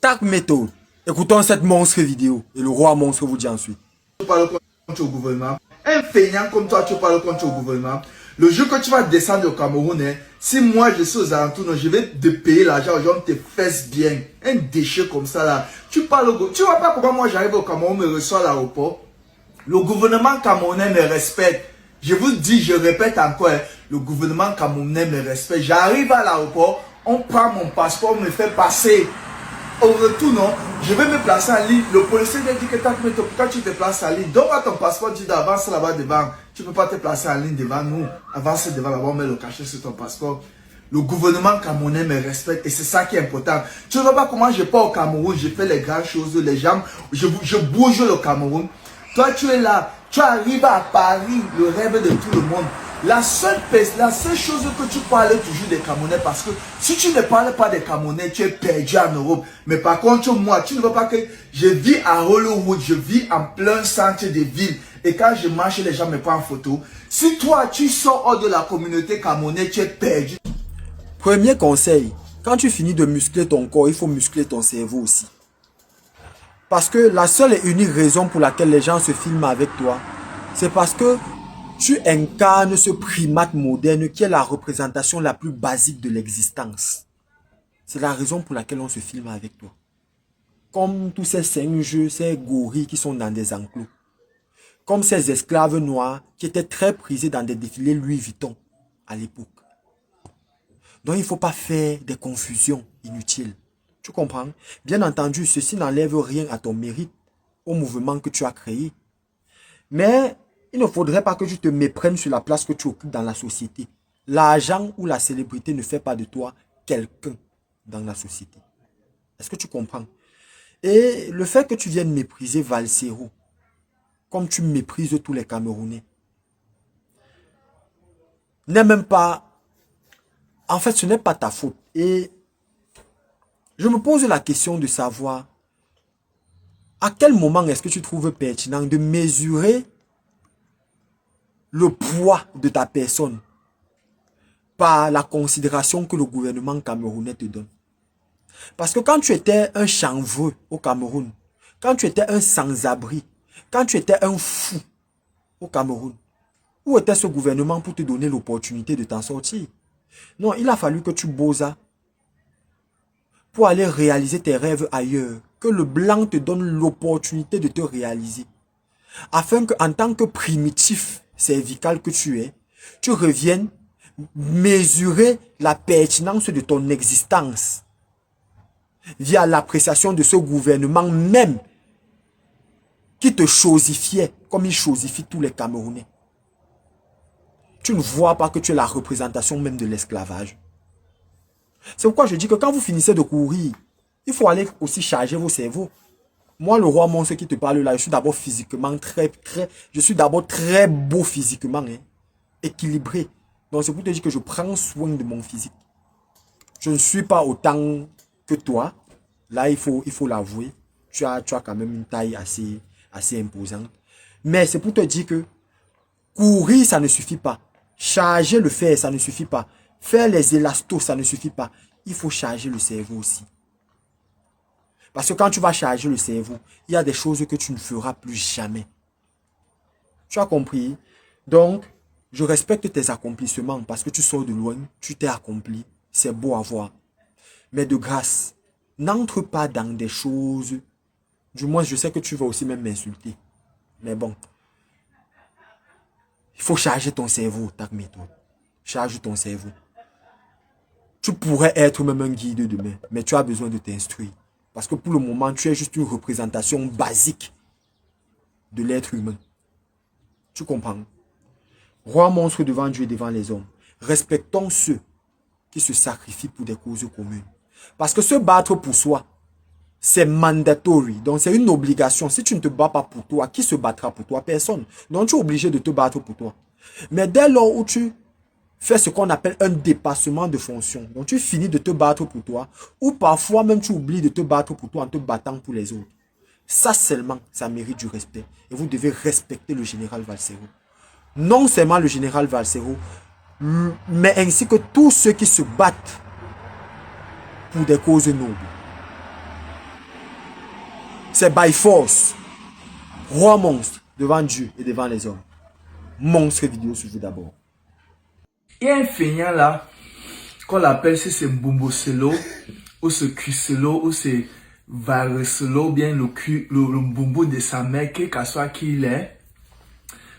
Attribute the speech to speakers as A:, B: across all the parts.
A: Tac méthode. Écoutons cette monstre vidéo et le roi monstre vous dit ensuite.
B: Tu parles contre le gouvernement. Un feignant comme toi, tu parles contre le gouvernement. Le jour que tu vas descendre au Cameroun, hein, si moi je suis aux alentours, je vais te payer l'argent, je te fesses bien. Un déchet comme ça là. Tu parles tu vois pas comment moi j'arrive au Cameroun, me reçois à l'aéroport. Le gouvernement camerounais me respecte. Je vous dis, je répète encore, hein, le gouvernement camerounais me respecte. J'arrive à l'aéroport, on prend mon passeport, on me fait passer. Au retour, non, je vais me placer en ligne. Le policier me dit que quand tu te places en ligne, donne-moi ton passeport, tu avance là-bas devant. Tu ne peux pas te placer en ligne devant nous. Avance devant là-bas, on met le cachet sur ton passeport. Le gouvernement camerounais me respecte et c'est ça qui est important. Tu ne vois pas comment je pars au Cameroun, je fais les grandes choses, les gens, je bouge le Cameroun. Toi, tu es là, tu arrives à Paris, le rêve de tout le monde. La seule chose que tu parles toujours des Camerounais, parce que si tu ne parles pas des Camerounais, tu es perdu en Europe. Mais par contre, moi, tu ne vois pas que je vis à Hollywood, je vis en plein centre de ville. Et quand je marche, les gens me prennent en photo. Si toi, tu sors hors de la communauté camerounaise, tu es perdu.
A: Premier conseil, quand tu finis de muscler ton corps, il faut muscler ton cerveau aussi. Parce que la seule et unique raison pour laquelle les gens se filment avec toi, c'est parce que tu incarnes ce primate moderne qui est la représentation la plus basique de l'existence. C'est la raison pour laquelle on se filme avec toi. Comme tous ces singes, ces gorilles qui sont dans des enclos. Comme ces esclaves noirs qui étaient très prisés dans des défilés Louis Vuitton à l'époque. Donc il ne faut pas faire des confusions inutiles. Tu comprends? Bien entendu, ceci n'enlève rien à ton mérite, au mouvement que tu as créé. Mais il ne faudrait pas que tu te méprennes sur la place que tu occupes dans la société. L'argent ou la célébrité ne fait pas de toi quelqu'un dans la société. Est-ce que tu comprends? Et le fait que tu viennes mépriser Valsero, comme tu méprises tous les Camerounais, n'est même pas... En fait, ce n'est pas ta faute. Et je me pose la question de savoir à quel moment est-ce que tu trouves pertinent de mesurer le poids de ta personne par la considération que le gouvernement camerounais te donne. Parce que quand tu étais un chanvreux au Cameroun, quand tu étais un sans-abri, quand tu étais un fou au Cameroun, où était ce gouvernement pour te donner l'opportunité de t'en sortir? Non, il a fallu que tu bosses pour aller réaliser tes rêves ailleurs, que le blanc te donne l'opportunité de te réaliser. Afin que, en tant que primitif cervical que tu es, tu reviennes mesurer la pertinence de ton existence via l'appréciation de ce gouvernement même qui te chosifiait comme il chosifie tous les Camerounais. Tu ne vois pas que tu es la représentation même de l'esclavage. C'est pourquoi je dis que quand vous finissez de courir, il faut aller aussi charger vos cerveaux. Moi, le roi monstre qui te parle là, je suis d'abord physiquement je suis d'abord très beau physiquement, hein, équilibré. Donc c'est pour te dire que je prends soin de mon physique. Je ne suis pas autant que toi. Là, il faut l'avouer. Tu as quand même une taille assez imposante. Mais c'est pour te dire que courir, ça ne suffit pas. Charger le fer, ça ne suffit pas. Faire les élastos, ça ne suffit pas. Il faut charger le cerveau aussi. Parce que quand tu vas charger le cerveau, il y a des choses que tu ne feras plus jamais. Tu as compris? Donc, je respecte tes accomplissements parce que tu sors de loin, tu t'es accompli. C'est beau à voir. Mais de grâce, n'entre pas dans des choses... Du moins, je sais que tu vas aussi même m'insulter. Mais bon. Il faut charger ton cerveau, ta méthode. Charge ton cerveau. Tu pourrais être même un guide demain, mais tu as besoin de t'instruire. Parce que pour le moment, tu es juste une représentation basique de l'être humain. Tu comprends? Roi monstre devant Dieu et devant les hommes. Respectons ceux qui se sacrifient pour des causes communes. Parce que se battre pour soi, c'est mandatory. Donc c'est une obligation. Si tu ne te bats pas pour toi, qui se battra pour toi? Personne. Donc tu es obligé de te battre pour toi. Mais dès lors où tu fais ce qu'on appelle un dépassement de fonction, donc tu finis de te battre pour toi, ou parfois même tu oublies de te battre pour toi en te battant pour les autres. Ça seulement, ça mérite du respect. Et vous devez respecter le général Valsero. Non seulement le général Valsero, mais ainsi que tous ceux qui se battent pour des causes nobles. c'est by force. Roi monstre devant Dieu et devant les hommes. Monstre vidéo sur vous d'abord.
B: Il y a un feignant là, qu'on l'appelle si c'est Mbumboselo, ou c'est Cuselo, ou c'est Vareselo, bien le Mbumbo de sa mère, quel que soit qui il est.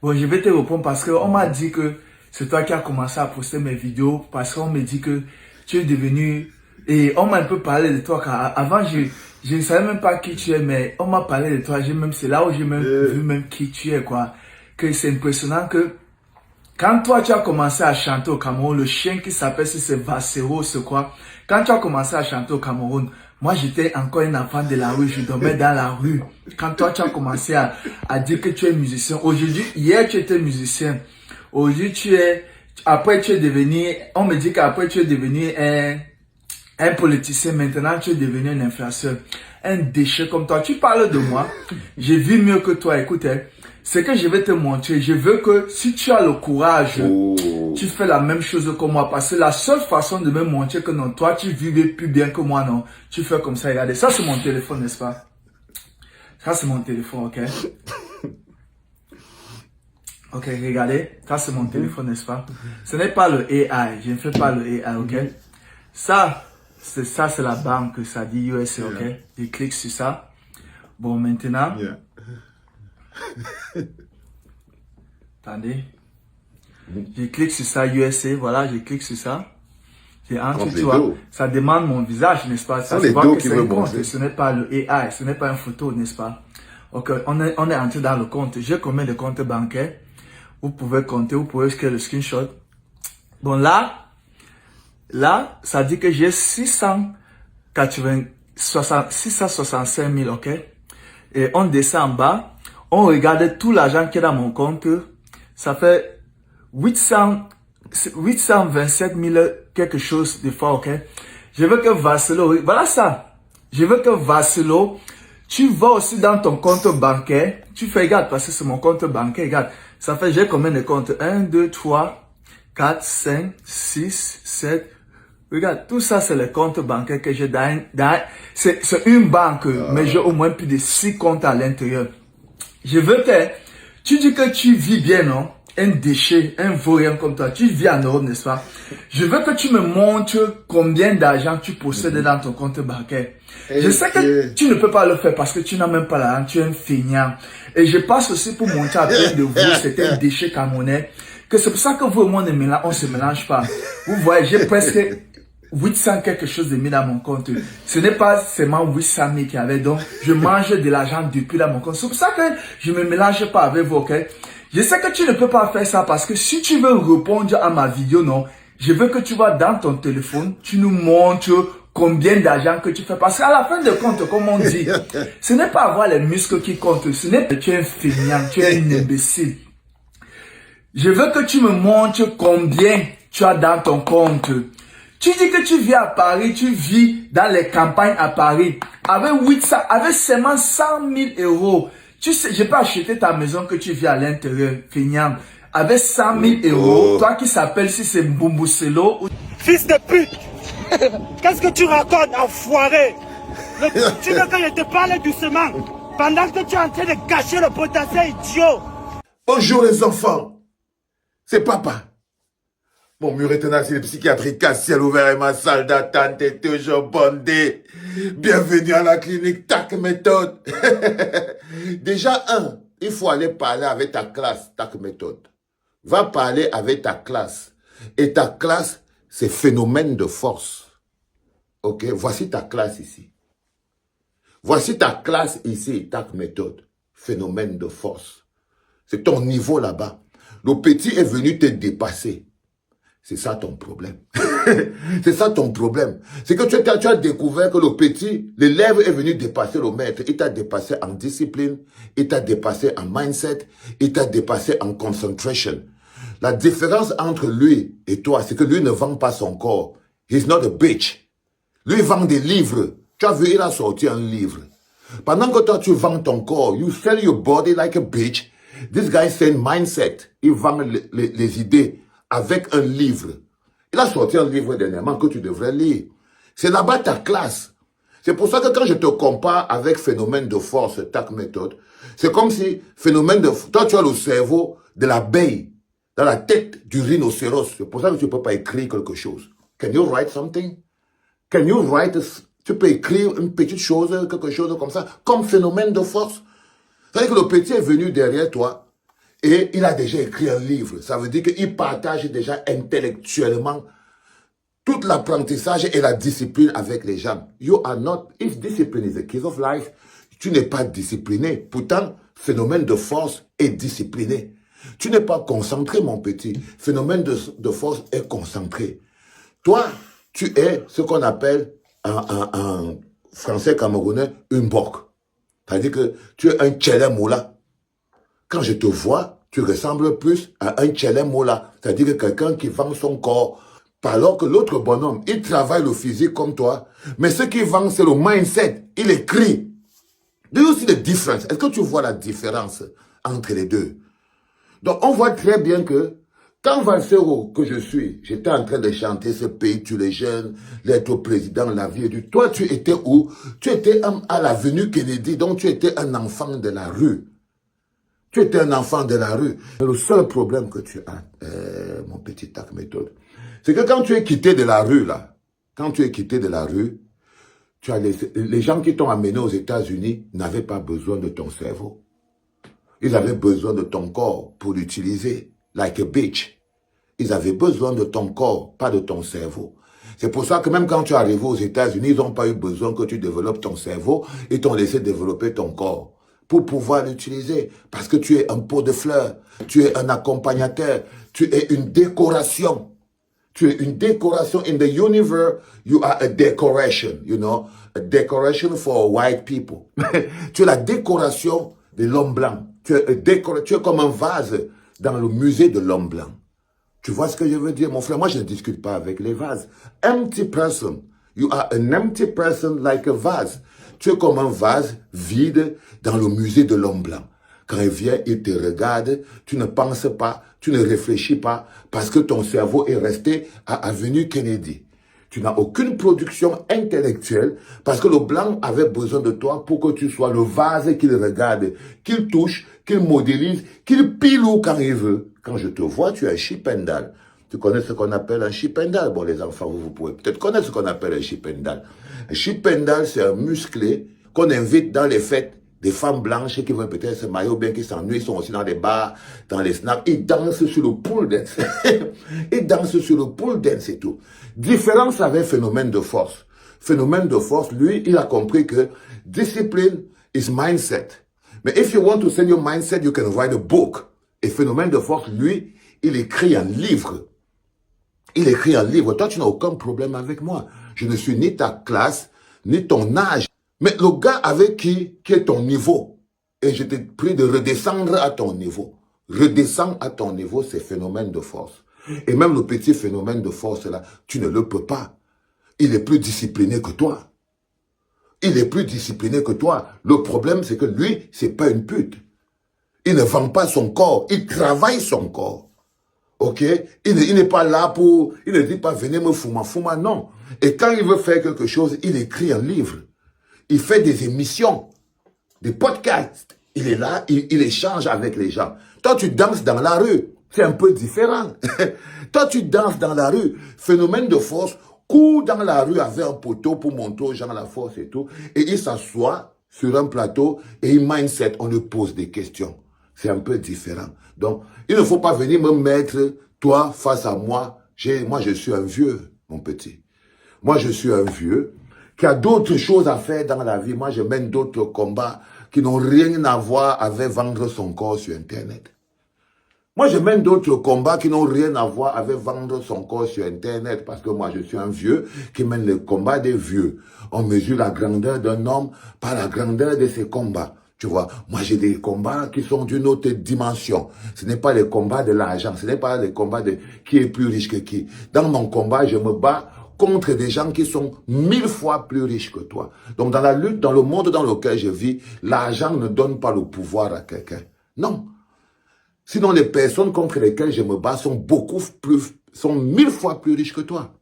B: Bon, je vais te répondre parce qu'on m'a dit que c'est toi qui as commencé à poster mes vidéos, parce qu'on me dit que tu es devenu... Et on m'a un peu parlé de toi, car avant, je ne savais même pas qui tu es, mais on m'a parlé de toi. C'est là où j'ai même vu même qui tu es, quoi. Que c'est impressionnant que quand toi, tu as commencé à chanter au Cameroun, le chien qui s'appelle, si c'est Vasero, c'est quoi. Quand tu as commencé à chanter au Cameroun, moi, j'étais encore un enfant de la rue, je dormais dans la rue. Quand toi, tu as commencé à dire que tu es musicien. Aujourd'hui, hier, tu étais musicien. Aujourd'hui, après, tu es devenu, on me dit qu'après, tu es devenu un politicien. Maintenant, tu es devenu un influenceur. Un déchet comme toi. Tu parles de moi. J'ai vu mieux que toi. Écoute, ce que je vais te montrer, je veux que si tu as le courage, tu fais la même chose que moi. Parce que la seule façon de me montrer que non, toi, tu vivais plus bien que moi, non. Tu fais comme ça, regardez. Ça, c'est mon téléphone, n'est-ce pas? Ça, c'est mon téléphone, ok? Ok, regardez. Ça, c'est mon téléphone, n'est-ce pas? Ce n'est pas le AI. Je ne fais pas le AI, ok? Ça, c'est la banque. Ça dit USA, ok? Je clique sur ça. Bon, maintenant... Attendez. Je clique sur ça, USA, voilà, je clique sur ça. J'ai entre, tu vois, ça demande mon visage, n'est-ce pas? Ça se voit que c'est un compte, ce n'est pas le AI, ce n'est pas une photo, n'est-ce pas? Ok, on est entré dans le compte. J'ai combien de comptes bancaires? Vous pouvez compter, vous pouvez scanner le screenshot. Bon, là, ça dit que j'ai 665 000, ok? Et on descend en bas. On regarde tout l'argent qui est dans mon compte. Ça fait 827 000 quelque chose de fois, ok? Je veux que Vaselo, voilà ça. Je veux que Vaselo, tu vas aussi dans ton compte bancaire. Tu fais, regarde, parce que c'est mon compte bancaire, regarde. Ça fait, j'ai combien de comptes? 1, 2, 3, 4, 5, 6, 7. Regarde, tout ça, c'est les comptes bancaires que j'ai c'est une banque, mais j'ai au moins plus de 6 comptes à l'intérieur. Je veux que, tu dis que tu vis bien, non? Un déchet, un vaurien comme toi, tu vis en Europe, n'est-ce pas? Je veux que tu me montres combien d'argent tu possèdes dans ton compte bancaire. Je sais que tu ne peux pas le faire parce que tu n'as même pas l'argent, tu es un feignant. Et je passe aussi pour montrer à plein de vous, c'est un déchet camerounais, que c'est pour ça que vous et moi, on se mélange pas. Vous voyez, j'ai presque 800 quelque chose de mis dans mon compte. Ce n'est pas seulement 800 000 qu'il y avait, donc je mange de l'argent depuis dans mon compte. C'est pour ça que je me mélange pas avec vous, ok? Je sais que tu ne peux pas faire ça parce que si tu veux répondre à ma vidéo, non, je veux que tu vas dans ton téléphone, tu nous montres combien d'argent que tu fais. Parce qu'à la fin de compte, comme on dit, ce n'est pas avoir les muscles qui comptent, ce n'est pas que tu es un feignant, tu es un imbécile. Je veux que tu me montres combien tu as dans ton compte. Tu dis que tu vis à Paris, tu vis dans les campagnes à Paris, avec seulement 100 000 euros. Tu sais, je peux acheter ta maison que tu vis à l'intérieur, feignant. Avec 100 000 euros, toi qui s'appelles si c'est Mbumbuselo.
C: Fils de pute! Qu'est-ce que tu racontes, enfoiré? Tu veux que je te parle doucement pendant que tu es en train de gâcher le potentiel idiot?
D: Bonjour les enfants, c'est papa. Mon mur est un asile psychiatrique à ciel ouvert et ma salle d'attente est toujours bondée. Bienvenue à la clinique TAC Méthode. Déjà, il faut aller parler avec ta classe TAC Méthode. Va parler avec ta classe. Et ta classe, c'est phénomène de force. Ok, voici ta classe ici. Voici ta classe ici, TAC Méthode. Phénomène de force. C'est ton niveau là-bas. Le petit est venu te dépasser. C'est ça ton problème. C'est ça ton problème. C'est que tu as découvert que le petit, l'élève est venu dépasser le maître. Il t'a dépassé en discipline, il t'a dépassé en mindset, il t'a dépassé en concentration. La différence entre lui et toi, c'est que lui ne vend pas son corps. He's not a bitch. Lui, il vend des livres. Tu as vu, il a sorti un livre. Pendant que toi, tu vends ton corps, you sell your body like a bitch. This guy sell mindset. Il vend les idées avec un livre. Il a sorti un livre dernièrement que tu devrais lire. C'est là-bas ta classe. C'est pour ça que quand je te compare avec phénomène de force, TAC méthode, c'est comme si phénomène de... Toi, tu as le cerveau de l'abeille dans la tête du rhinocéros. C'est pour ça que tu ne peux pas écrire quelque chose. Can you write something? Can you write... Tu peux écrire une petite chose, quelque chose comme ça, comme phénomène de force. C'est-à-dire que le petit est venu derrière toi et il a déjà écrit un livre. Ça veut dire qu'il partage déjà intellectuellement tout l'apprentissage et la discipline avec les gens. You are not... If discipline is the key of life, tu n'es pas discipliné. Pourtant, phénomène de force est discipliné. Tu n'es pas concentré, mon petit. Phénomène de force est concentré. Toi, tu es ce qu'on appelle en français camerounais, une boque. C'est-à-dire que tu es un tchélémoula. Quand je te vois, tu ressembles plus à un tchélémoula. C'est-à-dire que quelqu'un qui vend son corps. Alors que l'autre bonhomme, il travaille le physique comme toi. Mais ce qu'il vend, c'est le mindset. Il écrit. Do you see the difference? Est-ce que tu vois la différence entre les deux? Donc, on voit très bien que quand Valsero, que je suis, j'étais en train de chanter ce pays, tu les jeunes, l'être président, la vie est dure. Toi, tu étais où? Tu étais à l'avenue Kennedy, donc tu étais un enfant de la rue. Tu étais un enfant de la rue. Mais le seul problème que tu as, mon petit tac méthode, c'est que quand tu es quitté de la rue, là, quand tu es quitté de la rue, tu as les gens qui t'ont amené aux États-Unis n'avaient pas besoin de ton cerveau. Ils avaient besoin de ton corps pour l'utiliser, like a bitch. Ils avaient besoin de ton corps, pas de ton cerveau. C'est pour ça que même quand tu es arrivé aux États-Unis, ils n'ont pas eu besoin que tu développes ton cerveau, ils t'ont laissé développer ton corps pour pouvoir l'utiliser. Parce que tu es un pot de fleurs, tu es un accompagnateur, tu es une décoration. Tu es une décoration. In the universe, you are a decoration, you know, a decoration for white people. Tu es la décoration de l'homme blanc. Tu es comme un vase dans le musée de l'homme blanc. Tu vois ce que je veux dire, mon frère? Moi, je ne discute pas avec les vases. Empty person. You are an empty person like a vase. Tu es comme un vase vide dans le musée de l'homme blanc. Quand il vient, il te regarde, tu ne penses pas, tu ne réfléchis pas, parce que ton cerveau est resté à Avenue Kennedy. Tu n'as aucune production intellectuelle, parce que le blanc avait besoin de toi pour que tu sois le vase qu'il regarde, qu'il touche, qu'il modélise, qu'il piloue quand il veut. Quand je te vois, tu es un chipendal. Tu connais ce qu'on appelle un chipendal? Bon, les enfants, vous pouvez peut-être connaître ce qu'on appelle un chipendal. Un chipendal, c'est un musclé qu'on invite dans les fêtes. Des femmes blanches qui vont peut-être se marier ou bien qui s'ennuient, sont aussi dans les bars, dans les snacks. Ils dansent sur le pool dance. Ils dansent sur le pool dance et tout. Différence avec phénomène de force. Phénomène de force, lui, il a compris que discipline is mindset. Mais if you want to send your mindset, you can write a book. Et phénomène de force, lui, il écrit un livre. Il écrit un livre. Toi, tu n'as aucun problème avec moi. Je ne suis ni ta classe, ni ton âge. Mais le gars avec qui est ton niveau, et je t'ai pris de redescendre à ton niveau. Redescends à ton niveau, c'est phénomène de force. Et même le petit phénomène de force là, tu ne le peux pas. Il est plus discipliné que toi. Il est plus discipliné que toi. Le problème, c'est que lui, c'est pas une pute. Il ne vend pas son corps, il travaille son corps. Ok? Il n'est pas là pour... Il ne dit pas, venez me fouma, non. Et quand il veut faire quelque chose, il écrit un livre. Il fait des émissions, des podcasts. Il est là, il échange avec les gens. Toi, tu danses dans la rue. C'est un peu différent. Toi, tu danses dans la rue. Phénomène de force, court dans la rue avec un poteau pour montrer aux gens la force et tout. Et il s'assoit sur un plateau et il mindset, on lui pose des questions. C'est un peu différent. Donc, il ne faut pas venir me mettre, toi, face à moi. Moi, je suis un vieux, mon petit. Moi, je suis un vieux qui a d'autres choses à faire dans la vie. Moi, je mène d'autres combats qui n'ont rien à voir avec vendre son corps sur Internet. Moi, je mène d'autres combats qui n'ont rien à voir avec vendre son corps sur Internet parce que moi, je suis un vieux qui mène le combat des vieux. On mesure la grandeur d'un homme par la grandeur de ses combats. Tu vois, moi, j'ai des combats qui sont d'une autre dimension. Ce n'est pas les combats de l'argent. Ce n'est pas les combats de qui est plus riche que qui. Dans mon combat, je me bats contre des gens qui sont 1000 fois plus riches que toi. Donc, dans la lutte, dans le monde dans lequel je vis, l'argent ne donne pas le pouvoir à quelqu'un. Non. Sinon, les personnes contre lesquelles je me bats sont 1000 fois plus riches que toi.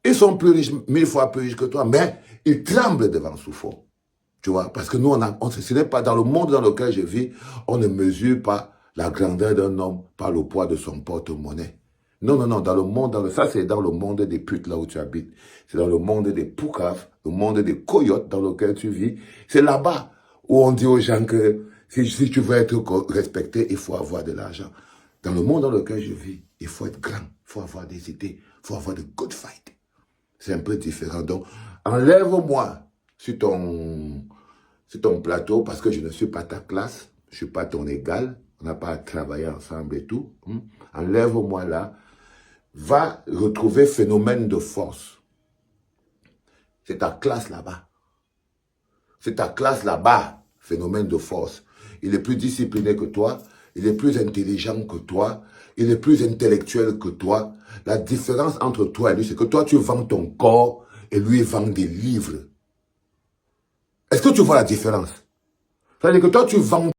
D: Ils sont plus riches, 1000 fois plus riches que toi, mais ils tremblent devant Soufo. Tu vois, parce que nous, ce n'est pas dans le monde dans lequel je vis, on ne mesure pas la grandeur d'un homme par le poids de son porte-monnaie. Non, non, non, dans le monde, ça c'est dans le monde des putes là où tu habites. C'est dans le monde des poucaves, le monde des coyotes dans lequel tu vis. C'est là-bas où on dit aux gens que si tu veux être respecté, il faut avoir de l'argent. Dans le monde dans lequel je vis, il faut être grand, il faut avoir des idées, il faut avoir de good fight. C'est un peu différent. Donc, enlève-moi sur ton plateau parce que je ne suis pas ta classe, je ne suis pas ton égal, on n'a pas à travailler ensemble et tout. Enlève-moi là, va retrouver phénomène de force. C'est ta classe là-bas. C'est ta classe là-bas, phénomène de force. Il est plus discipliné que toi, il est plus intelligent que toi, il est plus intellectuel que toi. La différence entre toi et lui, c'est que toi, tu vends ton corps et lui, il vend des livres. Est-ce que tu vois la différence? C'est-à-dire que toi, tu vends